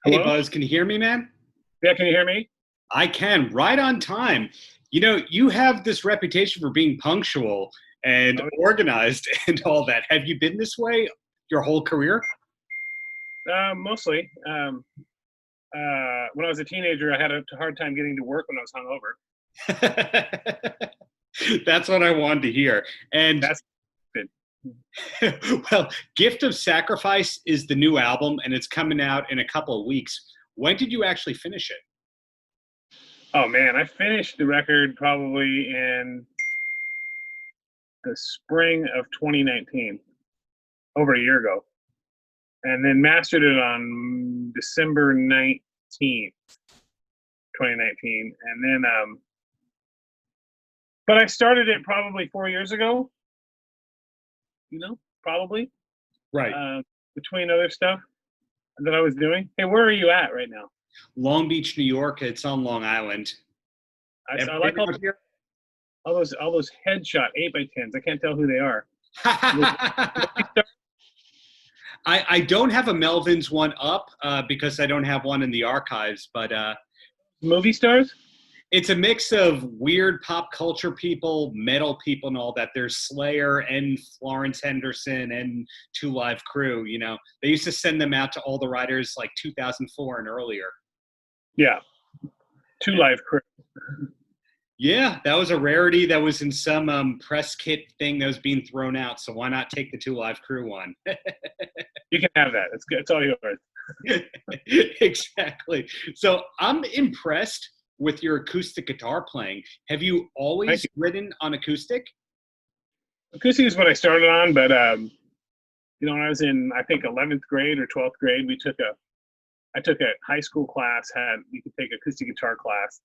Hey, Hello? Buzz, can you hear me, man? Yeah, can you hear me? I can, right on time. You know, you have this reputation for being punctual and Oh, organized and all that. Have you been this way your whole career? mostly. When I was a teenager, I had a hard time getting to work when I was hungover. That's what I wanted to hear. And That's good. well, Gift of Sacrifice is the new album, and it's coming out in a couple of weeks. When did you actually finish it? Oh man, I finished the record probably in the spring of 2019, over a year ago, and then mastered it on December 19th, 2019, and then but I started it probably 4 years ago. Probably Right. between other stuff that I was doing. Hey, where are you at right now? Long Beach, New York. It's on Long Island. I Ever like been out here? all those headshot 8x10s. I can't tell who they are. I don't have a Melvins one up because I don't have one in the archives, but Movie stars? it's a mix of weird pop culture people, metal people, and all that. There's Slayer and Florence Henderson and Two Live Crew. You know, they used to send them out to all the writers like 2004 and earlier. Yeah. Two Live Crew. Yeah, that was a rarity that was in some press kit thing that was being thrown out. So why not take the Two Live Crew one? You can have that. It's good. It's all yours. Exactly. So I'm impressed with your acoustic guitar playing. Have you always written on acoustic? Acoustic is what I started on, but when I was in, I think, 11th grade or 12th grade, I took a high school class, you could take acoustic guitar class.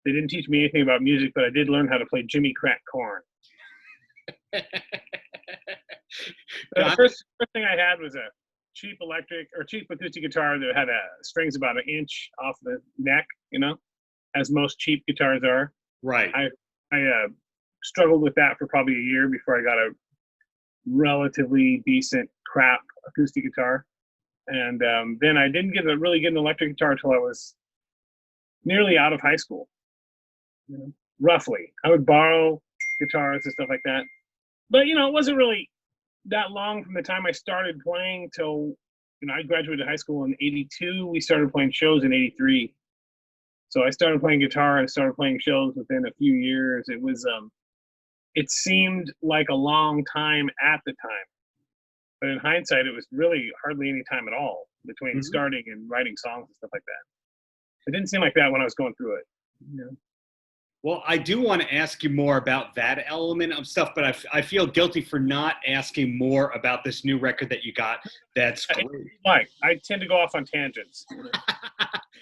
They didn't teach me anything about music, but I did learn how to play Jimmy Crack Corn. The first thing I had was a cheap acoustic guitar that had strings about an inch off the neck, as most cheap guitars are. Right. I struggled with that for probably a year before I got a relatively decent crap acoustic guitar. And then I didn't really get an electric guitar until I was nearly out of high school. Roughly. I would borrow guitars and stuff like that. But, it wasn't really that long from the time I started playing till, I graduated high school in 82. We started playing shows in 83. So I started playing guitar and started playing shows within a few years. It seemed like a long time at the time. But in hindsight, it was really hardly any time at all between starting and writing songs and stuff like that. It didn't seem like that when I was going through it. Well, I do want to ask you more about that element of stuff, but I feel guilty for not asking more about this new record that you got. That's great. Mike, I tend to go off on tangents.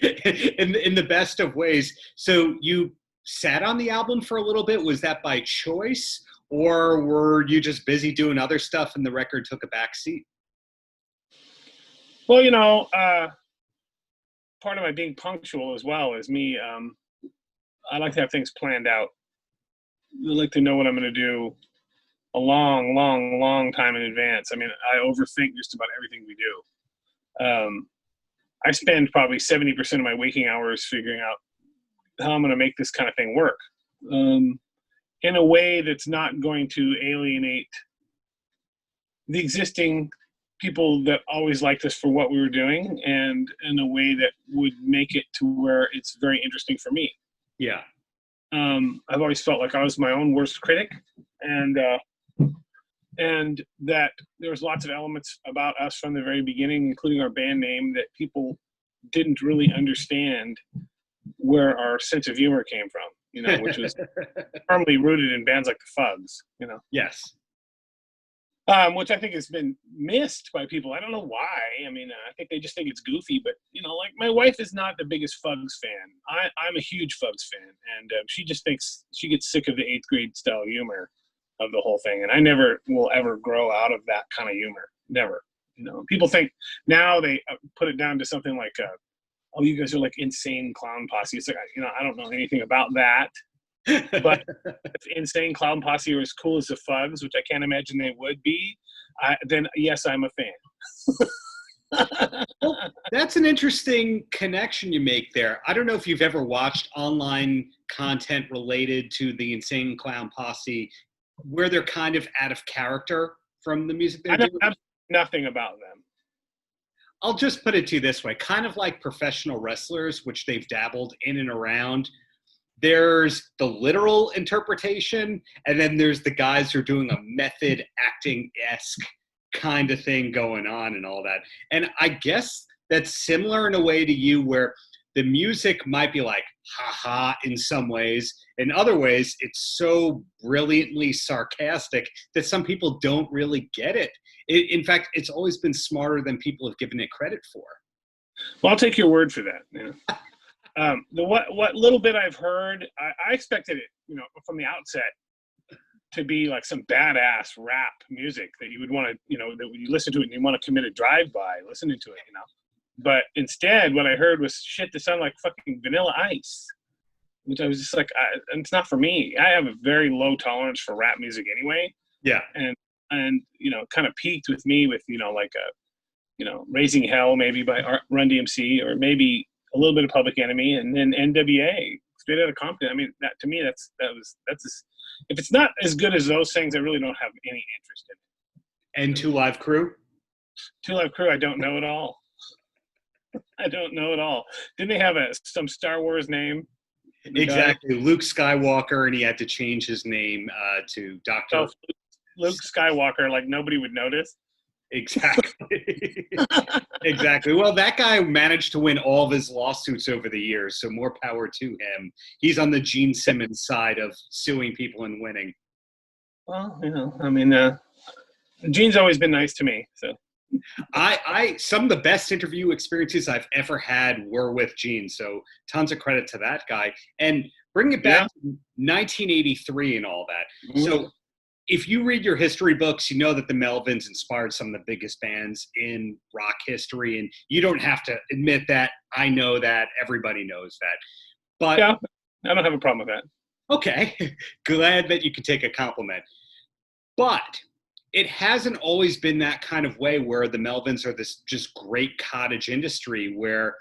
In the best of ways. So you sat on the album for a little bit. Was that by choice, or were you just busy doing other stuff and the record took a back seat? Well, part of my being punctual as well is me. I like to have things planned out. I like to know what I'm going to do a long, long, long time in advance. I mean, I overthink just about everything we do. I spend probably 70% of my waking hours figuring out how I'm going to make this kind of thing work in a way that's not going to alienate the existing people that always liked us for what we were doing, and in a way that would make it to where it's very interesting for me. Yeah. I've always felt like I was my own worst critic, and that there was lots of elements about us from the very beginning, including our band name, that people didn't really understand where our sense of humor came from, which was firmly rooted in bands like the Fugs, Yes. Which I think has been missed by people. I don't know why. I mean, I think they just think it's goofy, but like my wife is not the biggest Fugs fan. I'm a huge Fugs fan, and she just thinks she gets sick of the 8th grade style humor of the whole thing. And I never will ever grow out of that kind of humor. Never. People think now they put it down to something like, oh, you guys are like Insane Clown Posse. It's like, I don't know anything about that. But if Insane Clown Posse are as cool as the Fugs, which I can't imagine they would be, then yes, I'm a fan. Well, that's an interesting connection you make there. I don't know if you've ever watched online content related to the Insane Clown Posse where they're kind of out of character from the music they're I know doing. nothing about them. I'll just put it to you this way, kind of like professional wrestlers, which they've dabbled in and around. There's the literal interpretation, and then there's the guys who are doing a method acting-esque kind of thing going on and all that. And I guess that's similar in a way to you where the music might be like, ha-ha, in some ways. In other ways, it's so brilliantly sarcastic that some people don't really get it. In fact, it's always been smarter than people have given it credit for. Well, I'll take your word for that. Yeah. What little bit I've heard, I expected it, from the outset to be like some badass rap music that you would want to, that when you listen to it and you want to commit a drive-by listening to it, But instead, what I heard was shit that sounded like fucking Vanilla Ice, which I was just like, it's not for me. I have a very low tolerance for rap music anyway. Yeah. And kind of peaked with me with, Raising Hell maybe by Run DMC, or maybe a little bit of Public Enemy, and then NWA, Straight Outta Compton. I mean, that to me, that's if it's not as good as those things, I really don't have any interest in it. And Two Live Crew? Two Live Crew, I don't know at all. I don't know at all. Didn't they have some Star Wars name? Exactly. Luke Skywalker, and he had to change his name to Dr. Oh, Luke Skywalker, like nobody would notice. Exactly. Exactly. Well, that guy managed to win all of his lawsuits over the years, so more power to him. He's on the Gene Simmons side of suing people and winning. Well, Gene's always been nice to me, so. Some of the best interview experiences I've ever had were with Gene, so tons of credit to that guy. And bring it back to 1983 and all that. Mm-hmm. So if you read your history books, you know that the Melvins inspired some of the biggest bands in rock history, and you don't have to admit that. I know that. Everybody knows that. But yeah, I don't have a problem with that. Okay. Glad that you could take a compliment. But it hasn't always been that kind of way where the Melvins are this just great cottage industry where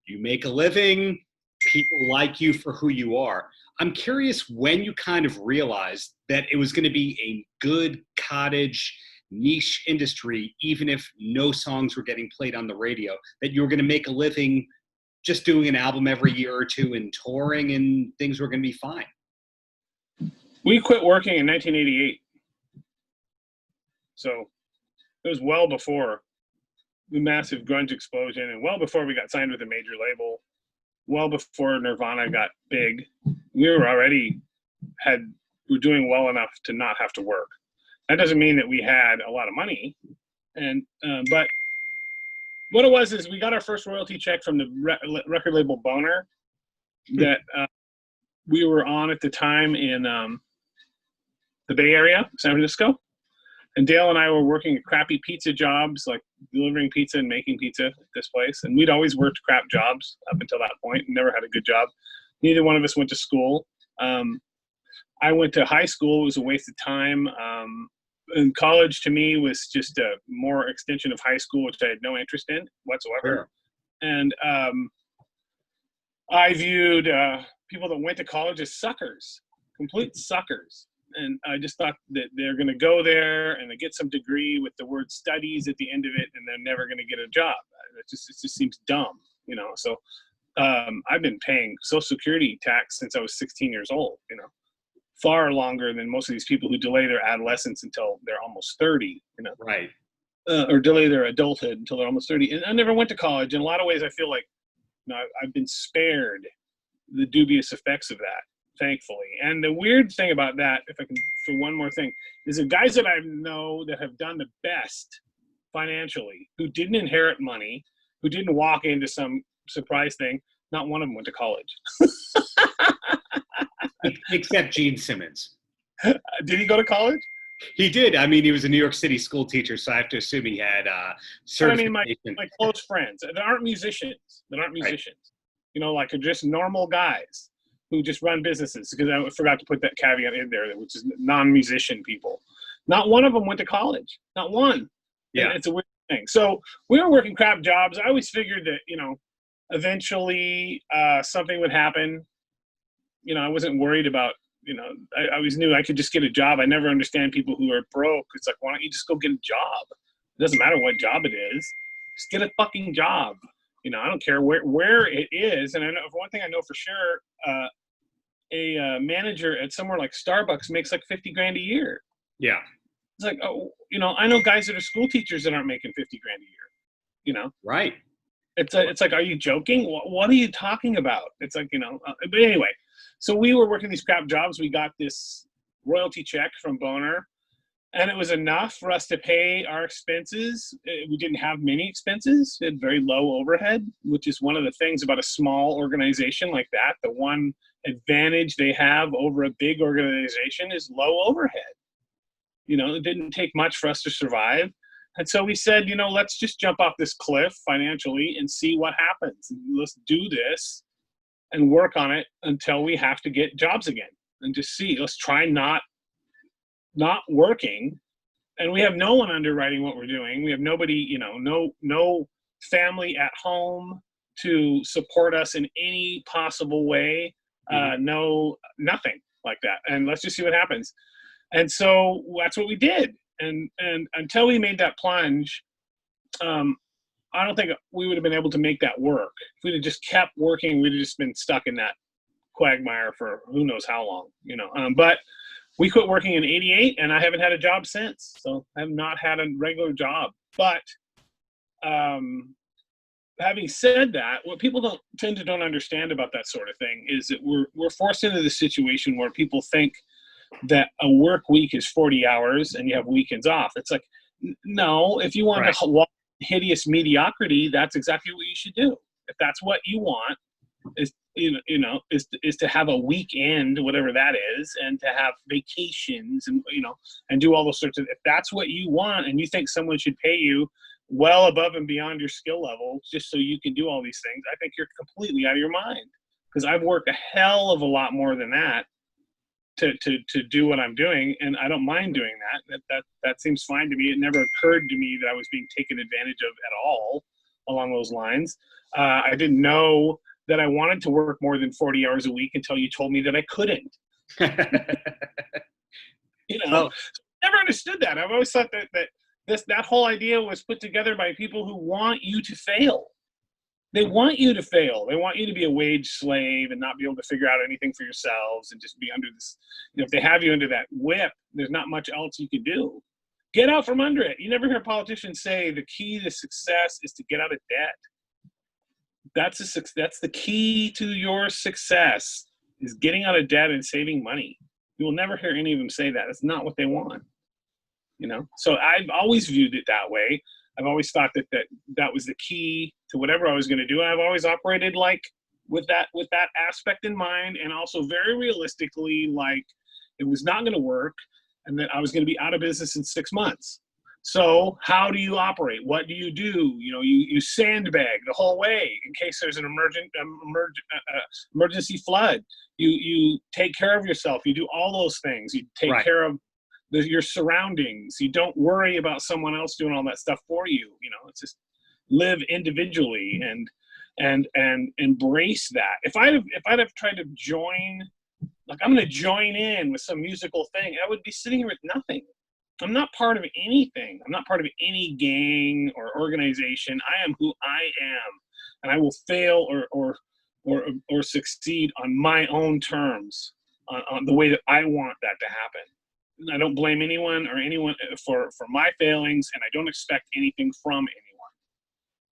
you make a living, people like you for who you are. I'm curious when you kind of realized that it was going to be a good cottage niche industry, even if no songs were getting played on the radio, that you were going to make a living just doing an album every year or two and touring, and things were going to be fine. We quit working in 1988. So it was well before the massive grunge explosion, and well before we got signed with a major label, well before Nirvana got big. We were doing well enough to not have to work. That doesn't mean that we had a lot of money, but what it was is we got our first royalty check from the record label Boner that we were on at the time in the Bay Area, San Francisco. And Dale and I were working at crappy pizza jobs, like delivering pizza and making pizza at this place. And we'd always worked crap jobs up until that point and never had a good job. Neither one of us went to school. I went to high school. It was a waste of time. And college to me was just a more extension of high school, which I had no interest in whatsoever. Sure. And I viewed people that went to college as suckers, complete suckers. And I just thought that they're going to go there and they get some degree with the word studies at the end of it, and they're never going to get a job. It just seems dumb, So I've been paying Social Security tax since I was 16 years old, far longer than most of these people who delay their adolescence until they're almost 30, Right. Or delay their adulthood until they're almost 30. And I never went to college. In a lot of ways, I feel like I've been spared the dubious effects of that, thankfully. And the weird thing about that, if I can, for one more thing, is the guys that I know that have done the best financially, who didn't inherit money, who didn't walk into some surprise thing, not one of them went to college. Except Gene Simmons. Did he go to college? He did. I mean, he was a New York City school teacher, so I have to assume he had certification. I mean, my close friends that aren't musicians, right. Like just normal guys who just run businesses, because I forgot to put that caveat in there, which is non-musician people. Not one of them went to college. Not one. Yeah. And it's a weird thing. So we were working crap jobs. I always figured that, eventually something would happen. I wasn't worried about, I always knew I could just get a job. I never understand people who are broke. It's like, why don't you just go get a job? It doesn't matter what job it is. Just get a fucking job. I don't care where it is. And I know, for one thing I know for sure, a manager at somewhere like Starbucks makes like $50,000 a year. Yeah. It's like, I know guys that are school teachers that aren't making $50,000 a year, Right. It's like, are you joking? What are you talking about? It's like, but anyway, so we were working these crap jobs. We got this royalty check from Boner, and it was enough for us to pay our expenses. We didn't have many expenses. We had very low overhead, which is one of the things about a small organization like that. The one advantage they have over a big organization is low overhead. It didn't take much for us to survive. And so we said, let's just jump off this cliff financially and see what happens. Let's do this and work on it until we have to get jobs again and just see. Let's try not working. And we have no one underwriting what we're doing. We have nobody, no family at home to support us in any possible way. No, nothing like that. And let's just see what happens. And so that's what we did. And until we made that plunge, I don't think we would have been able to make that work. If we'd have just kept working, we'd have just been stuck in that quagmire for who knows how long, but we quit working in 88 and I haven't had a job since. So I have not had a regular job. But having said that, what people don't understand about that sort of thing is that we're forced into the situation where people think that a work week is 40 hours and you have weekends off. It's like, no, if you want Right. to walk hideous mediocrity, that's exactly what you should do. If that's what you want, is to have a weekend, whatever that is, and to have vacations and and do all those sorts of. If that's what you want, and you think someone should pay you well above and beyond your skill level just so you can do all these things, I think you're completely out of your mind. Because I've worked a hell of a lot more than that to do what I'm doing, and I don't mind doing that. That seems fine to me. It never occurred to me that I was being taken advantage of at all along those lines. I didn't know that I wanted to work more than 40 hours a week until you told me that I couldn't. Well, Never understood that. I've always thought that whole idea was put together by people who want you to fail. They want you to fail. They want you to be a wage slave and not be able to figure out anything for yourselves and just be under this. If they have you under that whip, there's not much else you can do. Get out from under it. You never hear politicians say the key to success is to get out of debt. That's the key to your success, is getting out of debt and saving money. You will never hear any of them say that. That's not what they want. So I've always viewed it that way. I've always thought that was the key to whatever I was going to do. And I've always operated like with that aspect in mind, and also very realistically, like it was not going to work and that I was going to be out of business in 6 months. So how do you operate? What do? You sandbag the whole way in case there's an emergency flood. You take care of yourself. You do all those things. You take Right. care of your surroundings. You don't worry about someone else doing all that stuff for you. It's just live individually and embrace that. If I'd have tried to join, like I'm going to join in with some musical thing, I would be sitting here with nothing. I'm not part of anything. I'm not part of any gang or organization. I am who I am, and I will fail or succeed on my own terms, on the way that I want that to happen. I don't blame anyone for my failings, and I don't expect anything from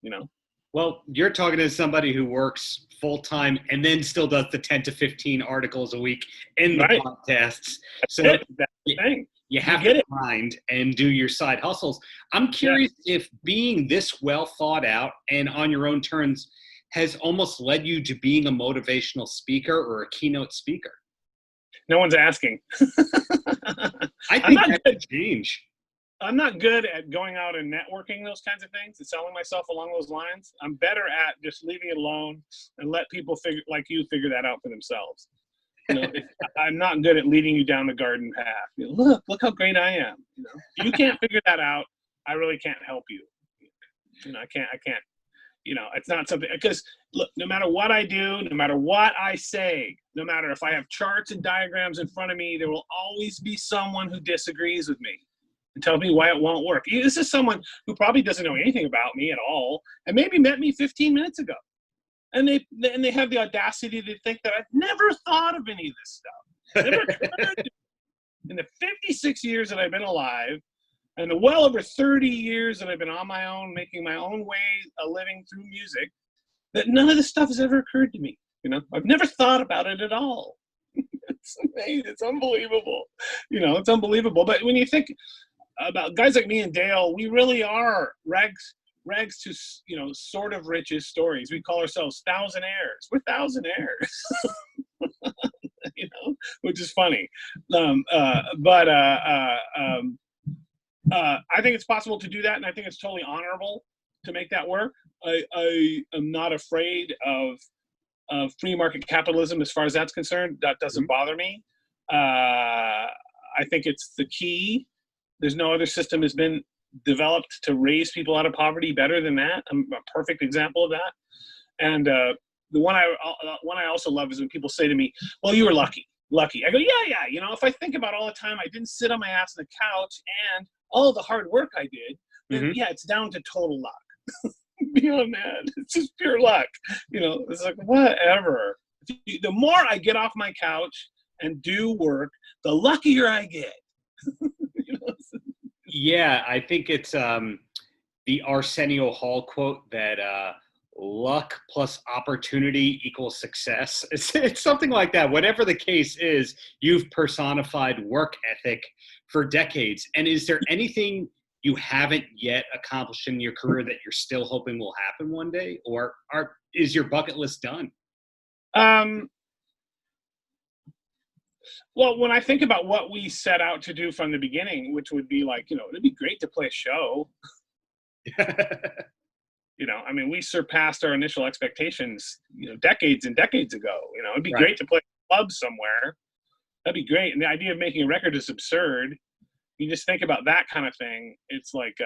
anyone. Well, you're talking to somebody who works full time and then still does the 10 to 15 articles a week in the Right. podcasts. So That's the thing. you have get to it. grind and do your side hustles. I'm curious if being this well thought out and on your own terms has almost led you to being a motivational speaker or a keynote speaker. No one's asking. I think that could change. I'm not good at going out and networking those kinds of things and selling myself along those lines. I'm better at just leaving it alone and let people figure that out for themselves. I'm not good at leading you down the garden path. Look how great I am. If you can't figure that out, I really can't help you. I can't, it's not something, because look, no matter what I do, no matter what I say, no matter if I have charts and diagrams in front of me, there will always be someone who disagrees with me and tells me why it won't work. This is someone who probably doesn't know anything about me at all and maybe met me 15 minutes ago. And they have the audacity to think that I've never thought of any of this stuff. Never occurred to me. In the 56 years that I've been alive, and the well over 30 years that I've been on my own, making my own way a living through music, that none of this stuff has ever occurred to me. I've never thought about it at all. It's amazing. It's unbelievable. It's unbelievable. But when you think about guys like me and Dale, we really are rags to, sort of riches stories. We call ourselves thousandaires. We're thousandaires. Which is funny. I think it's possible to do that, and I think it's totally honorable to make that work. I am not afraid of free market capitalism as far as that's concerned. That doesn't bother me. I think it's the key. There's no other system has been developed to raise people out of poverty better than that. I'm a perfect example of that. And the one I also love is when people say to me, "Well, you were lucky." I go, yeah. If I think about all the time I didn't sit on my ass on the couch and all the hard work I did, then yeah, it's down to total luck. Beyond that, it's just pure luck. It's like, whatever. The more I get off my couch and do work, the luckier I get. Yeah, I think it's the Arsenio Hall quote that luck plus opportunity equals success. It's something like that. Whatever the case is, you've personified work ethic for decades. And is there anything you haven't yet accomplished in your career that you're still hoping will happen one day? Or is your bucket list done? Well, when I think about what we set out to do from the beginning, which would be like, it'd be great to play a show. We surpassed our initial expectations, decades and decades ago. It'd be great to play a club somewhere. That'd be great. And the idea of making a record is absurd. You just think about that kind of thing. It's like,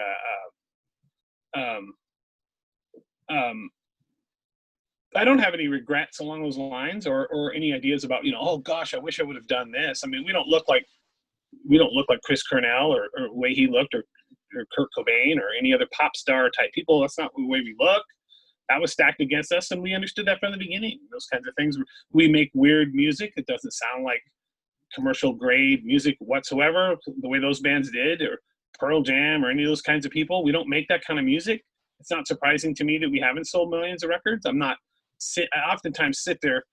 I don't have any regrets along those lines or any ideas about, oh gosh, I wish I would have done this. We don't look like Chris Cornell or the way he looked or Kurt Cobain or any other pop star type people. That's not the way we look. That was stacked against us, and we understood that from the beginning. Those kinds of things. We make weird music that doesn't sound like commercial grade music whatsoever, the way those bands did, or Pearl Jam or any of those kinds of people. We don't make that kind of music. It's not surprising to me that we haven't sold millions of records. I oftentimes sit there,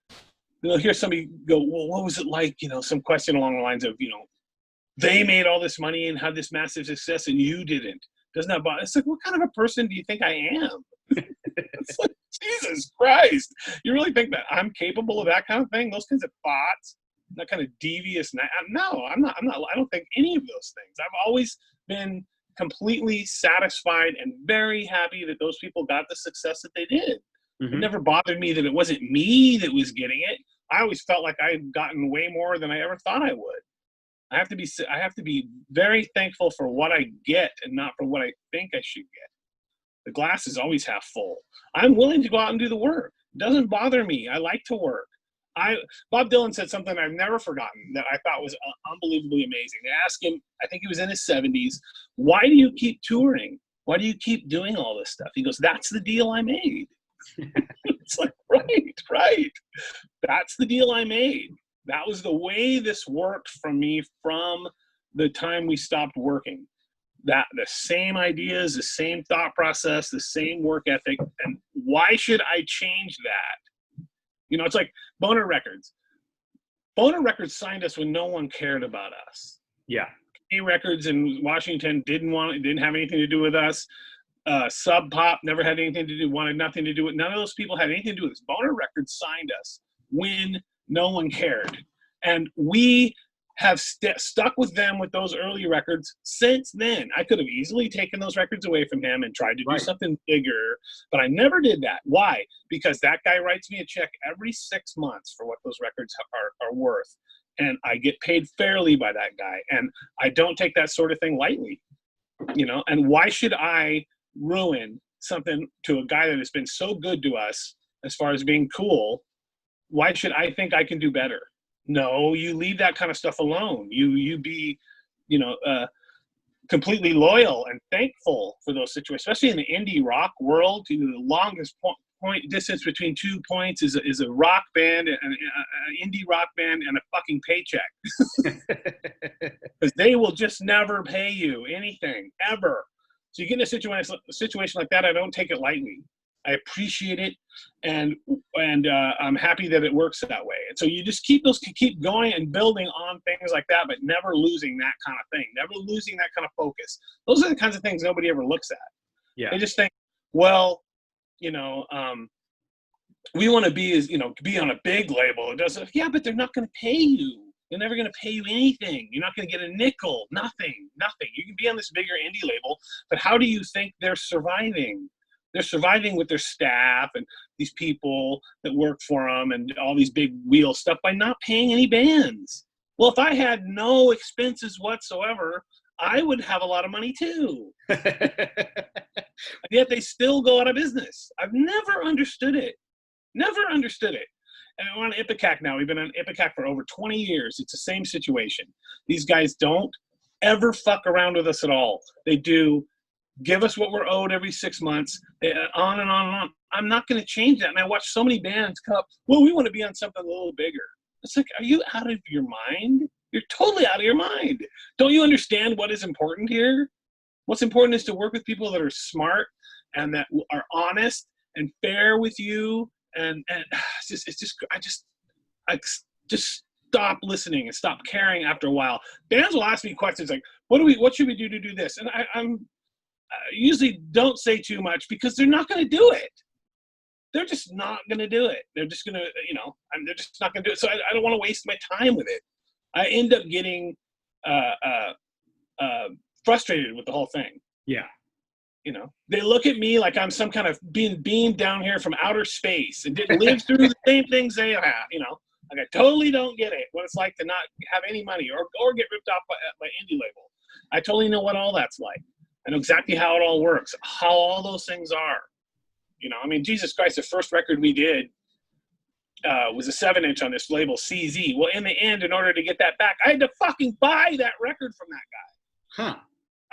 hear somebody go, well, what was it like? Some question along the lines of, they made all this money and had this massive success and you didn't. Doesn't that bother? It's like, what kind of a person do you think I am? It's like, Jesus Christ. You really think that I'm capable of that kind of thing? Those kinds of thoughts, that kind of devious. No, I'm not. I don't think any of those things. I've always been completely satisfied and very happy that those people got the success that they did. It never bothered me that it wasn't me that was getting it. I always felt like I had gotten way more than I ever thought I would. I have to be very thankful for what I get and not for what I think I should get. The glass is always half full. I'm willing to go out and do the work. It doesn't bother me. I like to work. Bob Dylan said something I've never forgotten that I thought was unbelievably amazing. They asked him, I think he was in his 70s, why do you keep touring? Why do you keep doing all this stuff? He goes, that's the deal I made. It's like, right. That's the deal I made. That was the way this worked for me from the time we stopped working. That the same ideas, the same thought process, the same work ethic. And why should I change that? It's like Boner Records. Boner Records signed us when no one cared about us. Yeah. K Records in Washington didn't have anything to do with us. Sub Pop never had anything to do, wanted nothing to do with. None of those people had anything to do with this. Boner Records signed us when no one cared, and we have stuck with them with those early records since then. I could have easily taken those records away from him and tried to do something bigger, but I never did that. Why? Because that guy writes me a check every 6 months for what those records are worth, and I get paid fairly by that guy, and I don't take that sort of thing lightly. And why should I ruin something to a guy that has been so good to us as far as being cool, why should I think I can do better? No, you leave that kind of stuff alone. You be, completely loyal and thankful for those situations, especially in the indie rock world. The longest point distance between 2 points is a rock band, an indie rock band, and a fucking paycheck. Because they will just never pay you anything ever. So you get in a situation like that, I don't take it lightly. I appreciate it, and I'm happy that it works that way. And so you just keep going and building on things like that, but never losing that kind of thing, never losing that kind of focus. Those are the kinds of things nobody ever looks at. Yeah. They just think, well, we want to be on a big label. It doesn't. Yeah, but they're not going to pay you. They're never going to pay you anything. You're not going to get a nickel. Nothing. You can be on this bigger indie label, but how do you think they're surviving? They're surviving with their staff and these people that work for them and all these big wheel stuff by not paying any bands. Well, if I had no expenses whatsoever, I would have a lot of money too. Yet they still go out of business. I've never understood it. Never understood it. And we're on Ipecac now. We've been on Ipecac for over 20 years. It's the same situation. These guys don't ever fuck around with us at all. They do give us what we're owed every 6 months, on and on and on. I'm not going to change that. And I watch so many bands come up, well, we want to be on something a little bigger. It's like, are you out of your mind? You're totally out of your mind. Don't you understand what is important here? What's important is to work with people that are smart and that are honest and fair with you. And I just stop listening and stop caring after a while. Bands will ask me questions like, what should we do to do this? And I'm usually don't say too much because they're not going to do it. They're just not going to do it. They're just going to, they're just not going to do it. So I don't want to waste my time with it. I end up getting frustrated with the whole thing. Yeah. They look at me like I'm some kind of being beamed down here from outer space and didn't live through the same things they have, Like I totally don't get it, what it's like to not have any money or get ripped off by indie label. I totally know what all that's like. I know exactly how it all works, how all those things are. Jesus Christ, the first record we did was a 7-inch on this label, CZ. Well, in the end, in order to get that back, I had to fucking buy that record from that guy. Huh.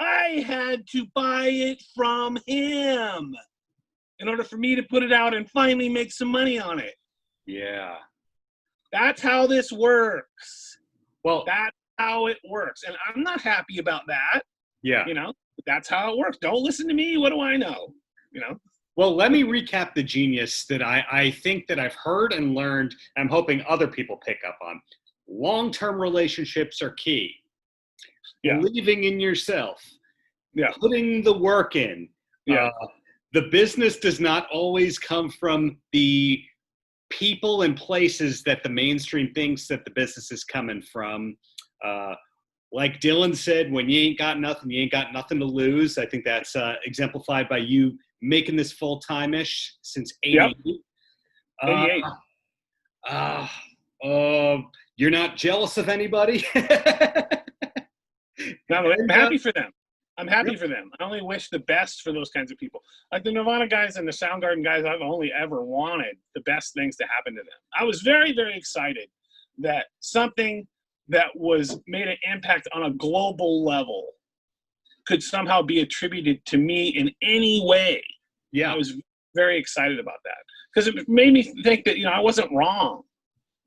I had to buy it from him in order for me to put it out and finally make some money on it. Yeah. That's how this works. Well, that's how it works. And I'm not happy about that. Yeah. That's how it works. Don't listen to me. What do I know? Well, let me recap the genius that I think that I've heard and learned, and I'm hoping other people pick up on. Long-term relationships are key. Yeah. Believing in yourself. Yeah. Putting the work in. Yeah. The business does not always come from the people and places that the mainstream thinks that the business is coming from. Like Dylan said, when you ain't got nothing, you ain't got nothing to lose. I think that's exemplified by you making this full-time-ish since 88. Yep. 88. You're not jealous of anybody? No, I'm happy for them. I'm happy for them. I only wish the best for those kinds of people. Like the Nirvana guys and the Soundgarden guys, I've only ever wanted the best things to happen to them. I was very, very excited that something that was made an impact on a global level could somehow be attributed to me in any way. Yeah. I was very excited about that because it made me think that, I wasn't wrong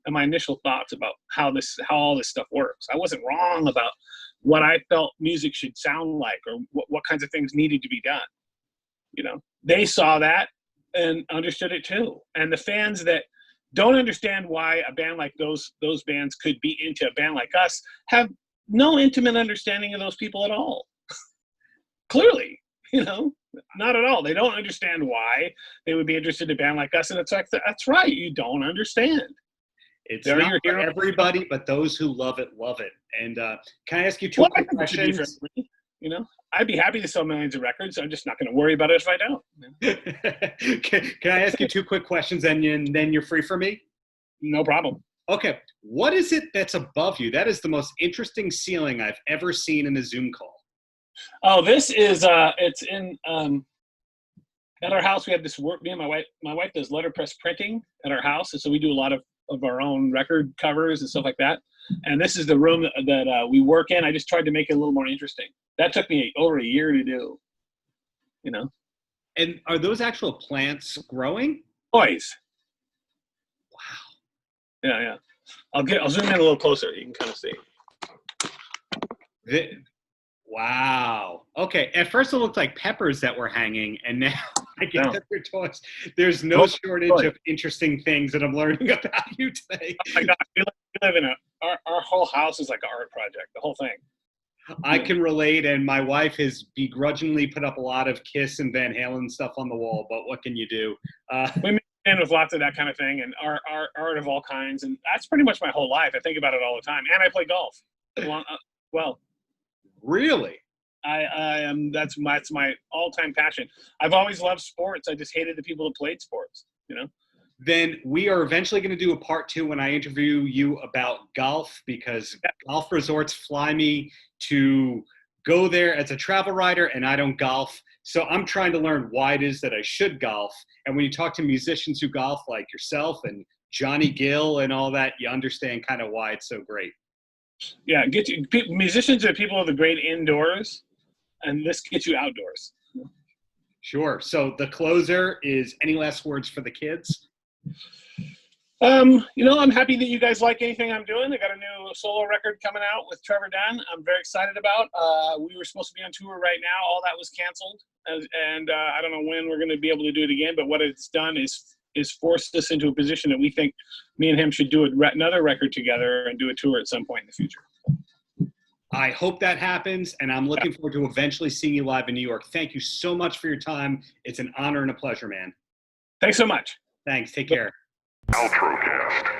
in my initial thoughts about how all this stuff works. I wasn't wrong about what I felt music should sound like or what kinds of things needed to be done. They saw that and understood it too. And the fans that don't understand why a band like those bands could be into a band like us have no intimate understanding of those people at all. Clearly, not at all. They don't understand why they would be interested in a band like us. And it's like, that's right. You don't understand. It's not for everybody, but those who love it, love it. And can I ask you two quick questions? I'd be happy to sell millions of records. I'm just not going to worry about it if I don't. Can I ask you two quick questions and then you're free for me? No problem. Okay. What is it that's above you? That is the most interesting ceiling I've ever seen in a Zoom call. Oh, this is, it's in At our house, we have this work. Me and my wife does letterpress printing at our house, and so we do a lot of our own record covers and stuff like that. And this is the room that we work in. I just tried to make it a little more interesting. That took me over a year to do. You know. And are those actual plants growing? Toys. Wow. Yeah. I'll zoom in a little closer. You can kind of see. Wow. Okay. At first it looked like peppers that were hanging, and now I get that they're toys. There's no shortage of interesting things that I'm learning about you today. Oh my gosh, we live in our whole house is like an art project, the whole thing. I can relate, and my wife has begrudgingly put up a lot of Kiss and Van Halen stuff on the wall, but what can you do? We mix in with lots of that kind of thing, and art of all kinds, and that's pretty much my whole life. I think about it all the time, and I play golf. Well, really? I am. That's my all-time passion. I've always loved sports. I just hated the people that played sports. You know. Then we are eventually going to do a part 2 when I interview you about golf, because golf resorts fly me to go there as a travel writer, and I don't golf. So I'm trying to learn why it is that I should golf. And when you talk to musicians who golf, like yourself and Johnny Gill and all that, you understand kind of why it's so great. Yeah, musicians are people of the great indoors, and this gets you outdoors. Sure. So the closer is, any last words for the kids? You know, I'm happy that you guys like anything I'm doing. I got a new solo record coming out with Trevor Dunn. I'm very excited about. We were supposed to be on tour right now. All that was canceled, and I don't know when we're going to be able to do it again. But what it's done is forced us into a position that we think me and him should do another record together and do a tour at some point in the future. I hope that happens, and I'm looking forward to eventually seeing you live in New York. Thank you so much for your time. It's an honor and a pleasure, man. Thanks so much. Thanks. Take care. Paltrocast.